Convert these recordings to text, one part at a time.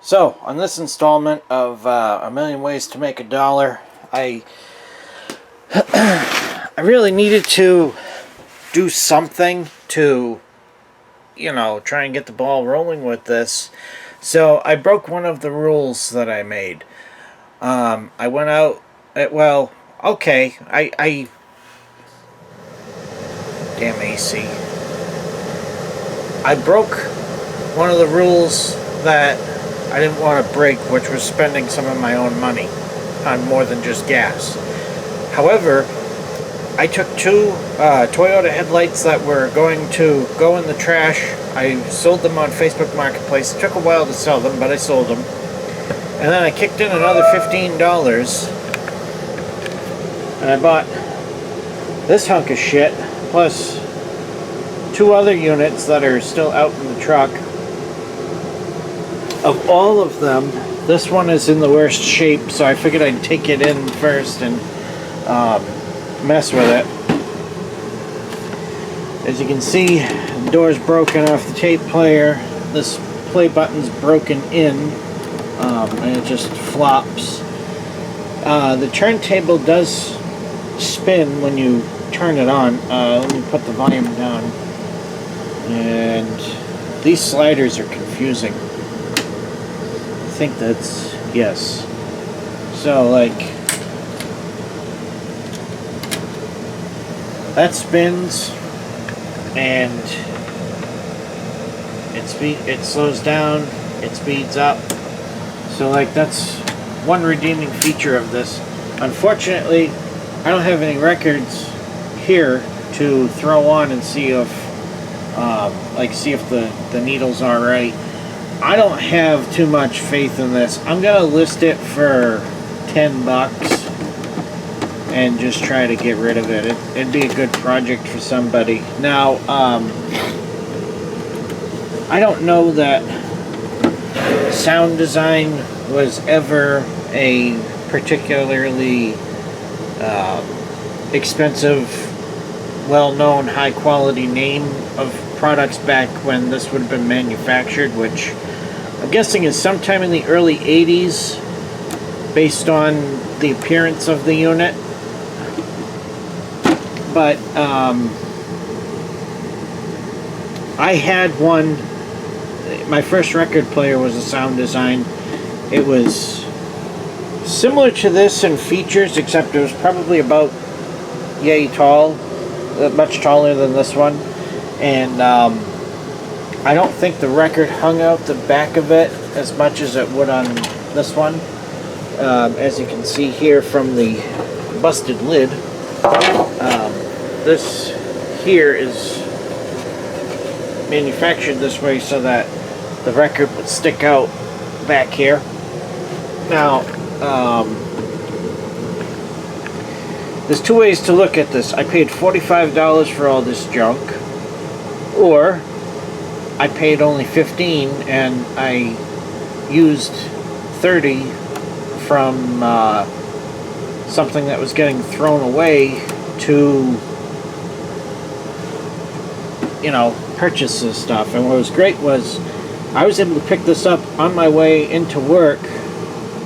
So, on this installment of A Million Ways to Make a Dollar, I really needed to do something to, try and get the ball rolling with this. So, I broke one of the rules that I made. I went out, damn AC. I broke one of the rules that I didn't want to break, which was spending some of my own money on more than just gas. However, I took two Toyota headlights that were going to go in the trash. I sold them on Facebook Marketplace. It took a while to sell them, but I sold them. And then I kicked in another $15, and I bought this hunk of shit, plus two other units that are still out in the truck. Of all of them, this one is in the worst shape, so I figured I'd take it in first and mess with it. As you can see, the door's broken off the tape player. This play button's broken in, and it just flops. The turntable does spin when you turn it on. Let me put the volume down. And these sliders are confusing. I think that's, yes. So, that spins, and it slows down, it speeds up. So, that's one redeeming feature of this. Unfortunately, I don't have any records here to throw on and see if, the needles are right. I don't have too much faith in this. I'm gonna list it for $10 and just try to get rid of it. It'd be a good project for somebody. Now, I don't know that sound design was ever a particularly expensive, well-known, high-quality name of products back when this would have been manufactured, which I'm guessing is sometime in the early 80s, based on the appearance of the unit. But I had one. My first record player was a Sound Design. It was similar to this in features, except it was probably about yay tall, much taller than this one. And I don't think the record hung out the back of it as much as it would on this one. As you can see here from the busted lid, this here is manufactured this way so that the record would stick out back here. Now, there's two ways to look at this. I paid $45 for all this junk, or I paid only $15 and I used $30 from something that was getting thrown away to, purchase this stuff. And what was great was I was able to pick this up on my way into work,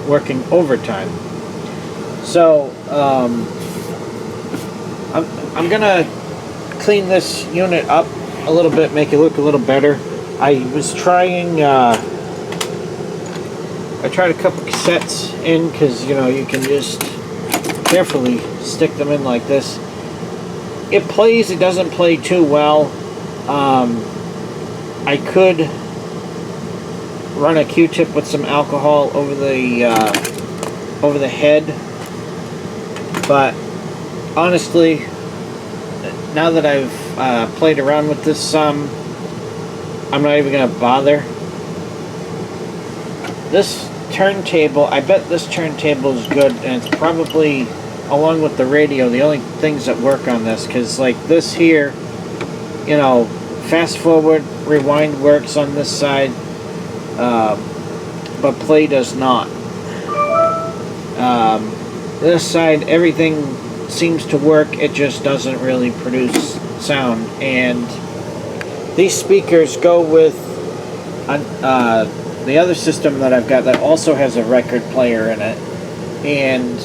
working overtime. So I'm gonna clean this unit up a little bit, make it look a little better. I was trying, I tried a couple cassettes in, because, you can just carefully stick them in like this. It plays, it doesn't play too well. I could run a Q-tip with some alcohol over the head, but honestly, now that I've played around with this some, I'm not even going to bother. This turntable, I bet this turntable is good, and it's probably, along with the radio, the only things that work on this, because this here, fast forward, rewind works on this side, but play does not. This side, everything seems to work, it just doesn't really produce sound. And these speakers go with the other system that I've got that also has a record player in it, and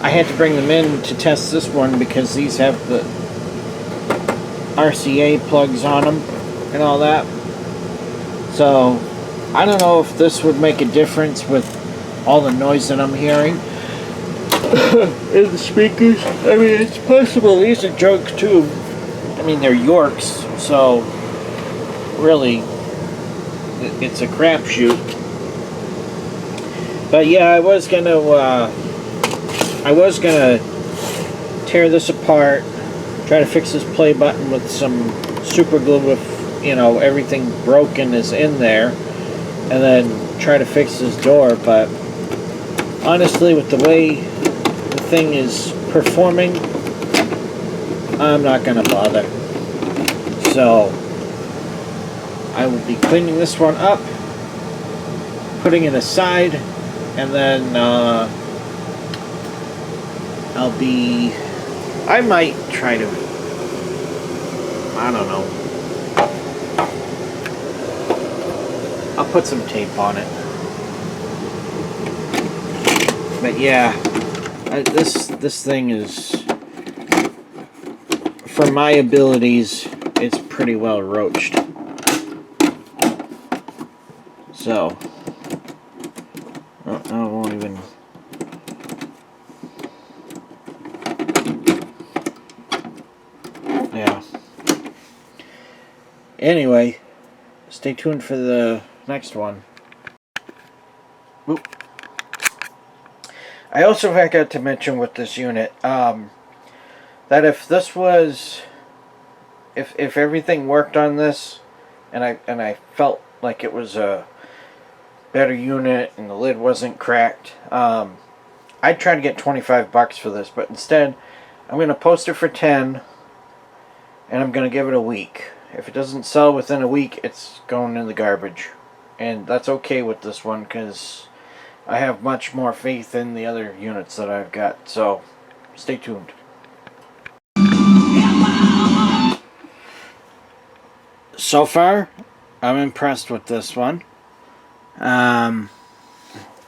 I had to bring them in to test this one because these have the RCA plugs on them and all that. So I don't know if this would make a difference with all the noise that I'm hearing in the speakers. I mean, it's possible these are jugs too. I mean, they're Yorks, so really it's a crapshoot. But yeah, I was gonna tear this apart, try to fix this play button with some super glue if, you know, everything broken is in there, and then try to fix this door. But honestly, with the way the thing is performing, I'm not gonna bother. So I will be cleaning this one up, putting it aside, and then I might try to, I don't know, I'll put some tape on it. But yeah, this thing is, for my abilities, it's pretty well roached. So I won't even. Yeah. Anyway, stay tuned for the next one. Oop. I also forgot to mention with this unit that if this was, if everything worked on this, and I felt like it was a better unit and the lid wasn't cracked, I'd try to get $25 for this, but instead I'm going to post it for 10, and I'm going to give it a week. If it doesn't sell within a week, it's going in the garbage, and that's okay with this one because I have much more faith in the other units that I've got. So stay tuned. So far, I'm impressed with this one.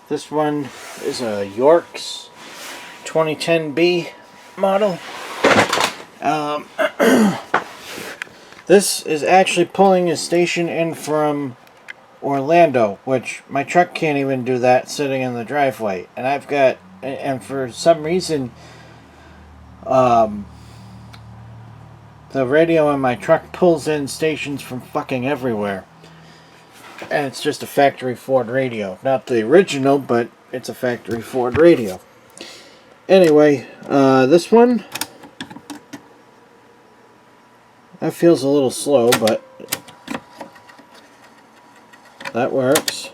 This one is a Yorks 2010B model. This is actually pulling a station in from Orlando, which my truck can't even do that sitting in the driveway. And I've got, and for some reason, the radio in my truck pulls in stations from fucking everywhere. And it's just a factory Ford radio. Not the original, but it's a factory Ford radio. Anyway, this one, that feels a little slow, but that works.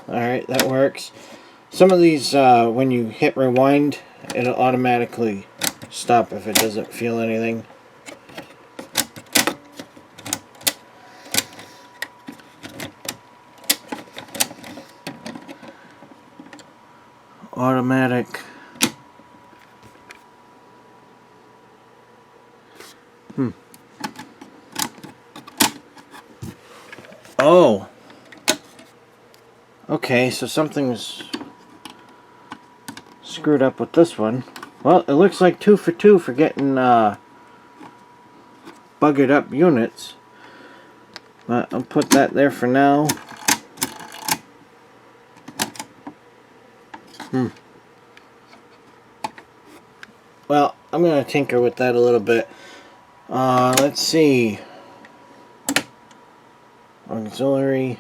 Alright, that works. Some of these, when you hit rewind, it'll automatically stop if it doesn't feel anything. Automatic. Oh. Okay, so something's screwed up with this one. Well, it looks like 2 for 2 for getting buggered up units. But I'll put that there for now. Well, I'm going to tinker with that a little bit. Let's see. Auxiliary.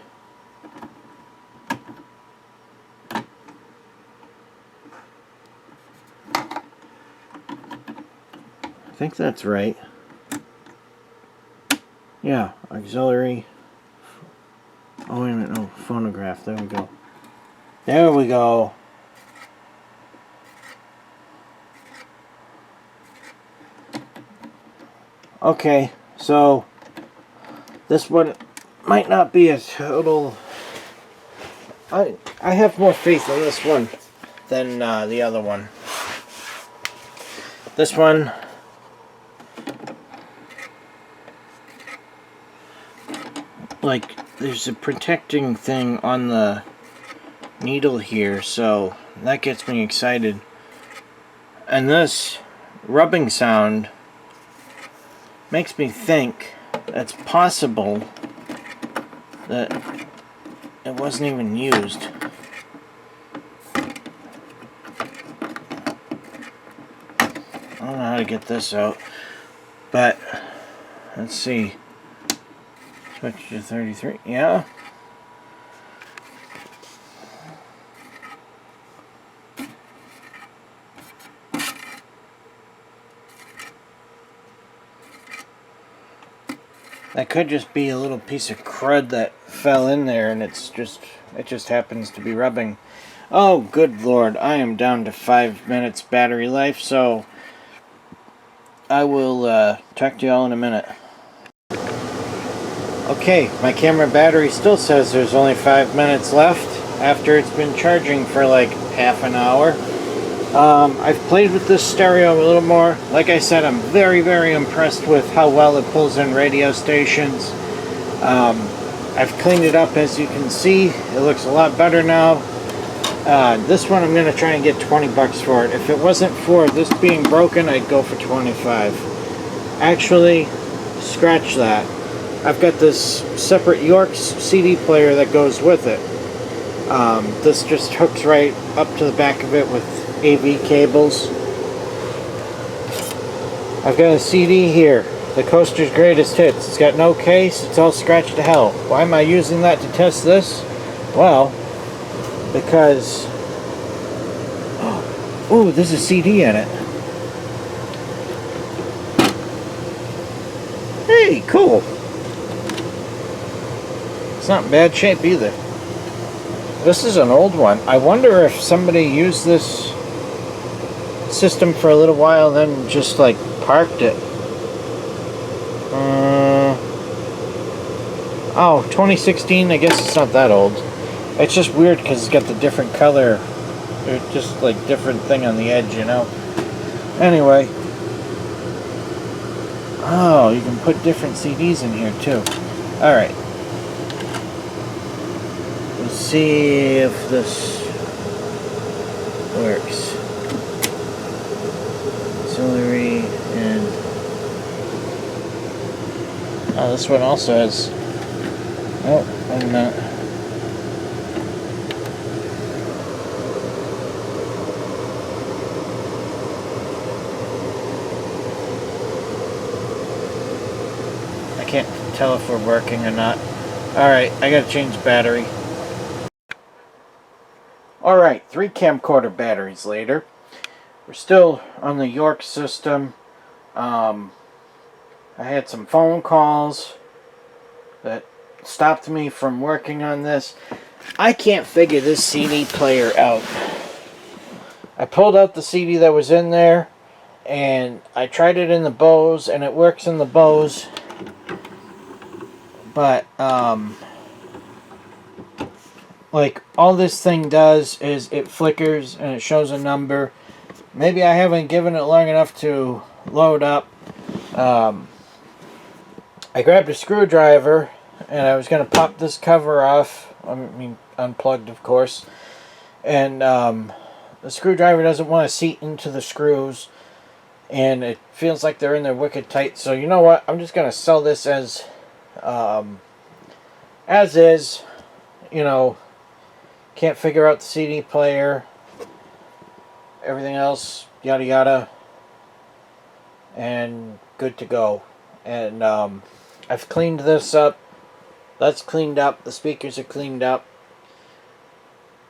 I think that's right. Yeah, auxiliary. Oh, wait a minute. No, phonograph. There we go. There we go. Okay, so this one might not be a total. I have more faith in this one than the other one. This one like there's a protecting thing on the needle here, so that gets me excited. And this rubbing sound makes me think it's possible that it wasn't even used. I don't know how to get this out, but let's see. Switch to 33. Yeah. That could just be a little piece of crud that fell in there, and it just happens to be rubbing. Oh, good lord! I am down to 5 minutes battery life, so I will talk to y'all in a minute. Okay, my camera battery still says there's only 5 minutes left after it's been charging for like half an hour. I've played with this stereo a little more. Like I said, I'm very, very impressed with how well it pulls in radio stations. I've cleaned it up, as you can see. It looks a lot better now. This one I'm going to try and get 20 bucks for it. If it wasn't for this being broken, I'd go for 25. Actually, scratch that. I've got this separate York's CD player that goes with it. This just hooks right up to the back of it with AV cables. I've got a CD here, The Coaster's Greatest Hits. It's got no case, it's all scratched to hell. Why am I using that to test this? Well, because... ooh, there's a CD in it. Hey, cool. It's not in bad shape either. This is an old one. I wonder if somebody used this system for a little while, then just like parked it. Oh, 2016. I guess it's not that old. It's just weird because it's got the different color. It's just like different thing on the edge, you know. Anyway. Oh, you can put different CDs in here too. Alright. Let's see if this works. Auxiliary and... oh, this one also has... oh, wait a minute. I can't tell if we're working or not. Alright, I gotta change the battery. Alright, 3 camcorder batteries later. We're still on the York system. I had some phone calls that stopped me from working on this. I can't figure this CD player out. I pulled out the CD that was in there, and I tried it in the Bose, and it works in the Bose. But, like, all this thing does is it flickers and it shows a number. Maybe I haven't given it long enough to load up. I grabbed a screwdriver and I was going to pop this cover off. I mean, unplugged, of course. And the screwdriver doesn't want to seat into the screws. And it feels like they're in there wicked tight. So you know what? I'm just going to sell this as is. You know, can't figure out the CD player. Everything else, yada yada. And good to go. And I've cleaned this up. That's cleaned up. The speakers are cleaned up.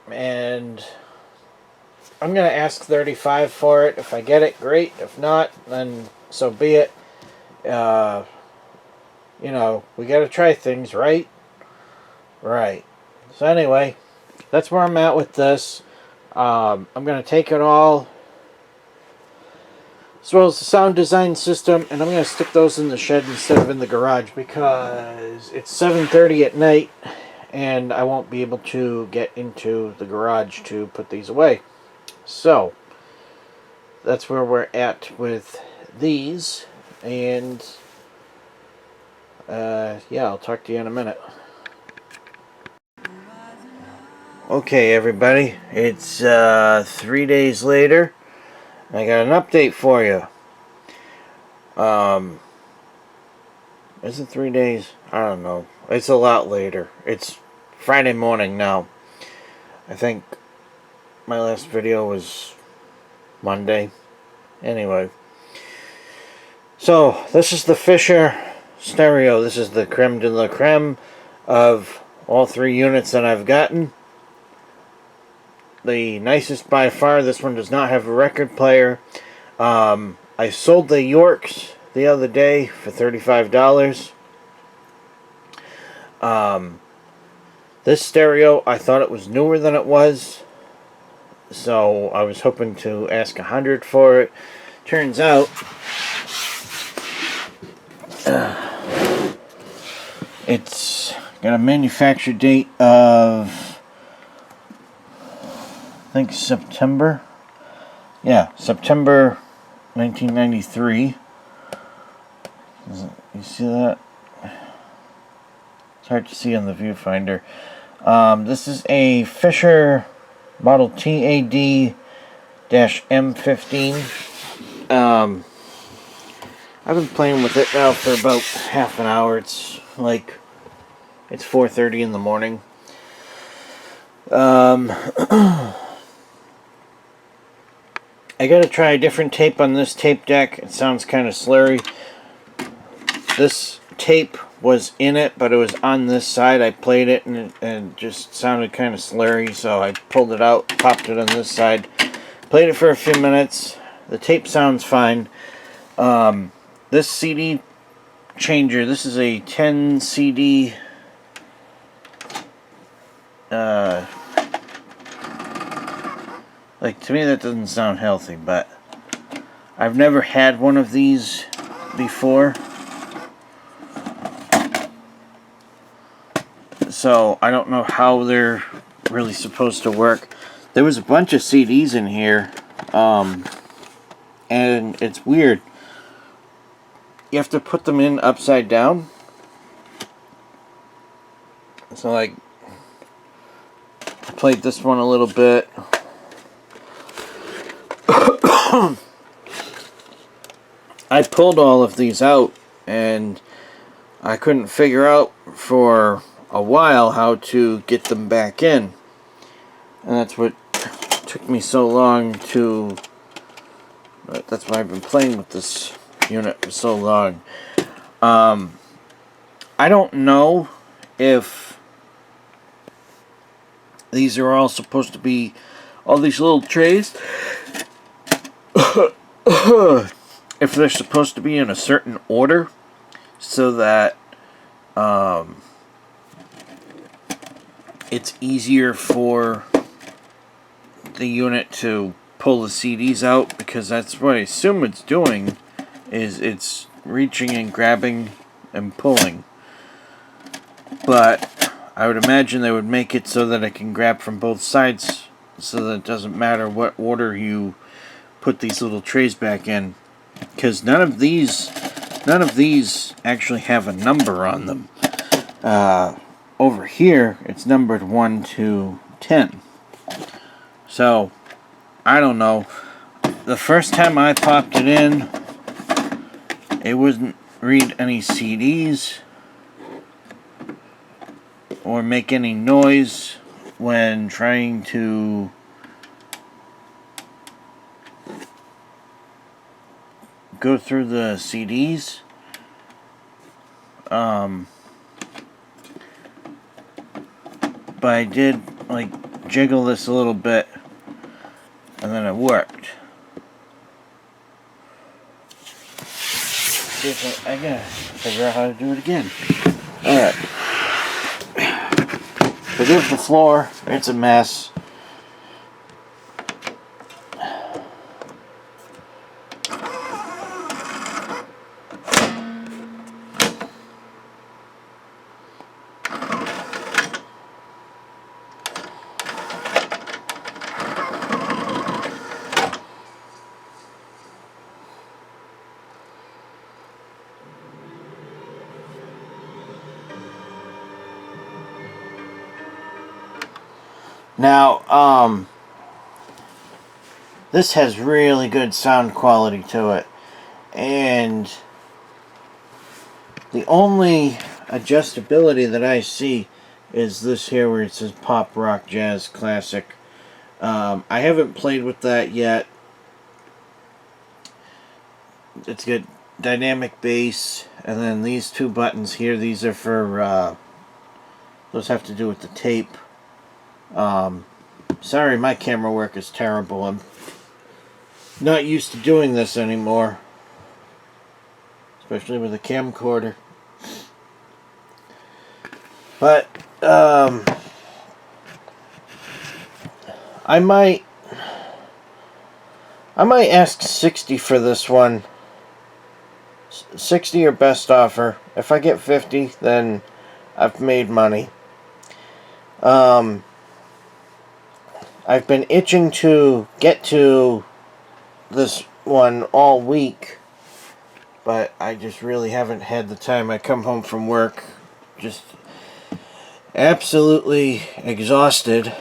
And I'm going to ask $35 for it. If I get it, great. If not, then so be it. You know, we got to try things, right? Right. So anyway, that's where I'm at with this. I'm going to take it all, as well as the sound design system, and I'm going to stick those in the shed instead of in the garage because it's 7:30 at night and I won't be able to get into the garage to put these away. So that's where we're at with these, and yeah, I'll talk to you in a minute. Okay, everybody, it's 3 days later. I got an update for you. Is it 3 days? I don't know. It's a lot later. It's Friday morning now. I think my last video was Monday. Anyway. So, this is the Fisher stereo. This is the creme de la creme of all 3 units that I've gotten. The nicest by far. This one does not have a record player. I sold the Yorks the other day for $35. This stereo, I thought it was newer than it was, so I was hoping to ask $100 for it. Turns out it's got a manufacture date of, I think, September. Yeah, September 1993. You see that? It's hard to see on the viewfinder. This is a Fisher model TAD-M15. I've been playing with it now for about half an hour. It's 4:30 in the morning. I gotta try a different tape on this tape deck. It sounds kind of slurry. This tape was in it, but it was on this side. I played it and it just sounded kind of slurry, so I pulled it out, popped it on this side, played it for a few minutes. The tape sounds fine. This CD changer, this is a 10 CD like, to me that doesn't sound healthy, but I've never had one of these before, so I don't know how they're really supposed to work. There was a bunch of CDs in here, and it's weird. You have to put them in upside down. So, like, I played this one a little bit. I pulled all of these out, and I couldn't figure out for a while how to get them back in. And that's what took me so long to... That's why I've been playing with this unit for so long. I don't know if these are all supposed to be... all these little trays... if they're supposed to be in a certain order, so that it's easier for the unit to pull the CDs out, because that's what I assume it's doing, is it's reaching and grabbing and pulling. But I would imagine they would make it so that it can grab from both sides, so that it doesn't matter what order you put these little trays back in, because none of these actually have a number on them. Over here it's numbered 1 to 10. So I don't know. The first time I popped it in, it wouldn't read any CDs or make any noise when trying to go through the CDs. But I did, like, jiggle this a little bit, and then it worked. See if I gotta figure out how to do it again. Alright. Forgive the floor, it's a mess. Now, this has really good sound quality to it, and the only adjustability that I see is this here where it says pop, rock, jazz, classic. I haven't played with that yet. It's got dynamic bass, and then these two buttons here, these are for, those have to do with the tape. Sorry, my camera work is terrible. I'm not used to doing this anymore, especially with a camcorder. But I might ask 60 for this one. 60 or best offer. If I get 50, then I've made money. I've been itching to get to this one all week, but I just really haven't had the time. I come home from work just absolutely exhausted,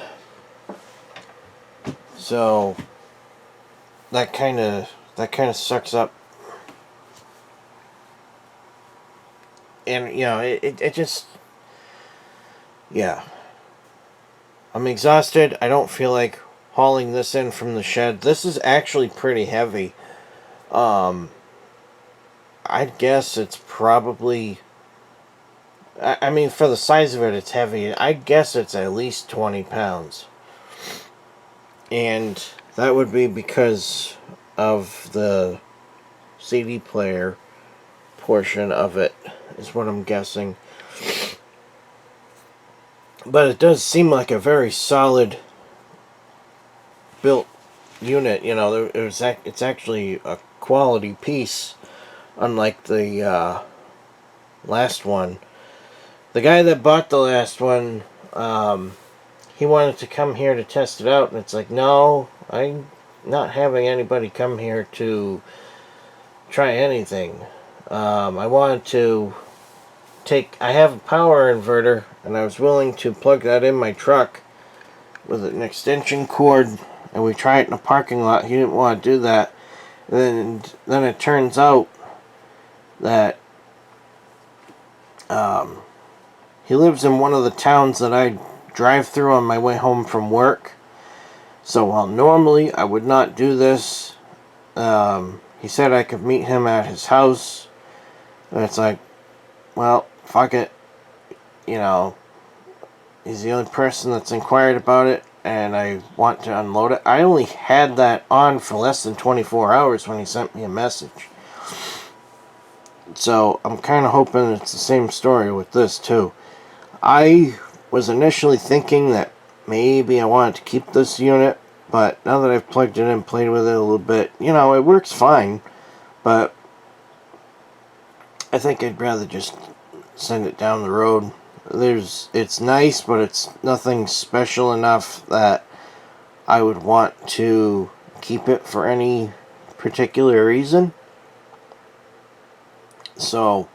so that kind of sucks up. And you know, it just, yeah, I'm exhausted. I don't feel like hauling this in from the shed. This is actually pretty heavy. I'd guess it's probably, I mean, for the size of it, it's heavy. I guess it's at least 20 pounds. And that would be because of the CD player portion of it, is what I'm guessing. But it does seem like a very solid built unit. You know, it's actually a quality piece, unlike the last one. The guy that bought the last one, he wanted to come here to test it out, and it's like, no, I'm not having anybody come here to try anything. I wanted to I have a power inverter, and I was willing to plug that in my truck with an extension cord, and we tried it in a parking lot. He didn't want to do that. And then it turns out that he lives in one of the towns that I drive through on my way home from work. So while normally I would not do this, he said I could meet him at his house. And it's like, well, fuck it. You know, he's the only person that's inquired about it, and I want to unload it. I only had that on for less than 24 hours when he sent me a message. So I'm kind of hoping it's the same story with this too. I was initially thinking that maybe I wanted to keep this unit, but now that I've plugged it in and played with it a little bit, you know, it works fine, but I think I'd rather just send it down the road. It's nice, but it's nothing special enough that I would want to keep it for any particular reason. So,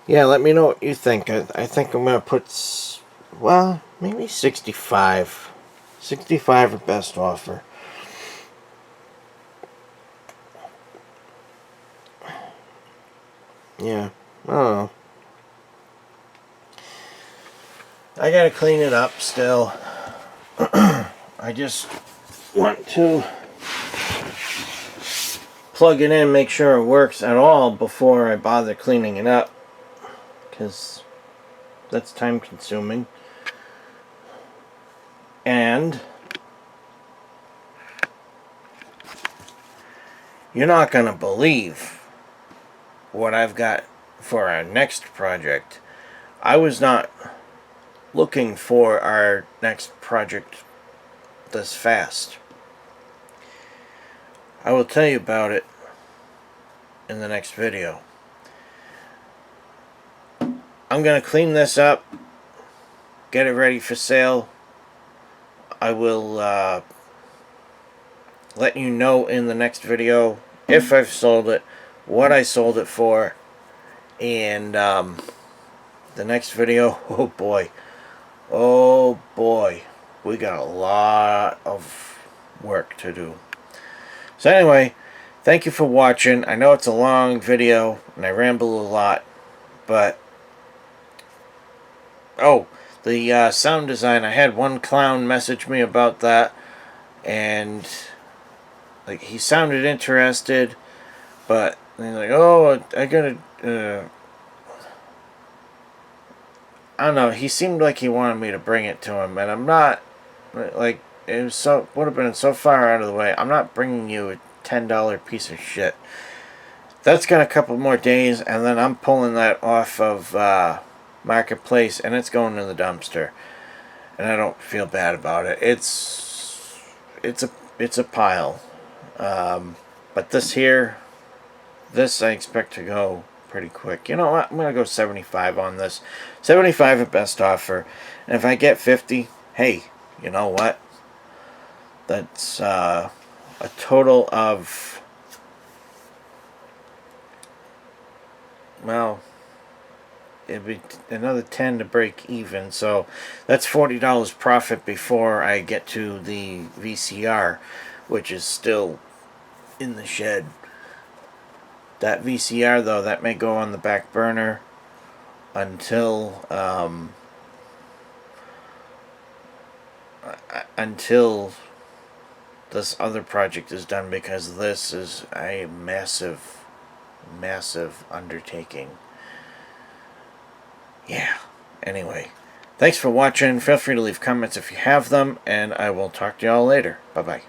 yeah, let me know what you think. I think I'm going to put, well, maybe 65. 65 at best offer. Yeah, I don't know. I gotta clean it up still. I just want to plug it in, make sure it works at all before I bother cleaning it up, because that's time consuming. And you're not gonna believe what I've got for our next project. I was not looking for our next project this fast. I will tell you about it in the next video. I'm going to clean this up, get it ready for sale. I will let you know in the next video if I've sold it, what I sold it for, and the next video, oh boy, we got a lot of work to do. So anyway, thank you for watching. I know it's a long video and I ramble a lot, but oh, the sound design, I had one clown message me about that, and like he sounded interested, but he's like, oh, I gotta I don't know, he seemed like he wanted me to bring it to him, and I'm not, like, it was so, would have been so far out of the way. I'm not bringing you a $10 piece of shit. That's got a couple more days, and then I'm pulling that off of Marketplace, and it's going in the dumpster. And I don't feel bad about it. It's a pile. But this I expect to go pretty quick. You know what? I'm gonna go 75 on this. 75 at best offer, and if I get 50, hey, you know what? That's a total of, well, it'd be another 10 to break even. So that's $40 profit before I get to the VCR, which is still in the shed. That VCR, though, that may go on the back burner until this other project is done, because this is a massive undertaking. Yeah. Anyway, thanks for watching. Feel free to leave comments if you have them, and I will talk to y'all later. Bye-bye.